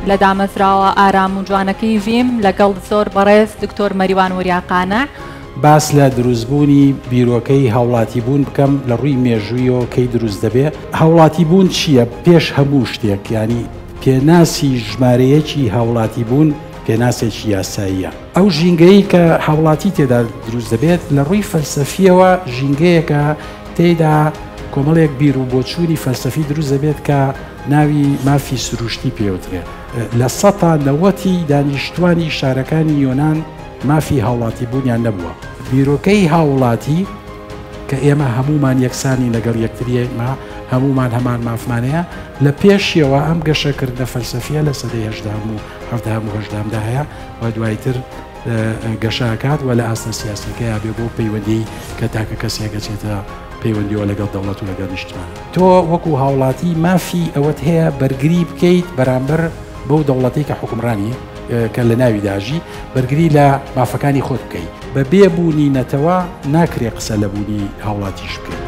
لە دامەزراوە ئارام و جوانەکەی ڤیم لەگەڵ زۆر بەڕێز دکتۆر مەریوان وریاقانە. باس لە دروستبوونی بیرۆکەی هاوڵاتی بوون بکەم لە ڕووی مێژوویەوە کەی دروست دەبێت. هاوڵاتی بوون چییە؟ پێش هەموو شتێک، ینی پێناسی ژمارەیەکی هاوڵاتی بوون پێناسێکی یاساییە. ئەو ژینگەی کە هاوڵاتی تێدا دروست دەبێت لە ڕووی فەلسەفیەوە ژینگەیەکە تێدا کۆمەڵێک بیر و بۆچوونی فەلسەفی دروست دەبێت کە ناوی مافی سروشتی پێوترێت. لە سەتا نەوەتی دانیشتوانی شارەکانی یۆنان مافی هاوڵاتی بوونیان نەبووە. بیرۆکەی هاوڵاتی کە ئێمە هەمومان یەکسانی لەگەڵ یەکتریەکمە، هەمومان هەمان مافمانەیە، لە پێشیەوە ئەم گەشەکردە فەلسەفیە لە سەدەی هەژدەهەم و هەفتەهەم و هەژدەهەمدا هەیە و دوایتر گەشاکات و لە ئاستە سیاسیەکەیە بێ بۆ پەیوەندی کە تاکە کەسێکە چێتە پەیوەندیەوە لەگەڵ دەوڵەت و لەگەڵ نیشتمان. تۆ وەکو هاوڵاتی مافی ئەوەت هەیە بەرگری بکەیت بەرامبەر بەو دەوڵەتی کە حکومڕانی کە لە ناوی داژی بەرگری لە مافەکانی خۆت بکەیت. بە بێبوونی نەتەوە ناکرێ قسە لە بوونی هاوڵاتیش بکەیت.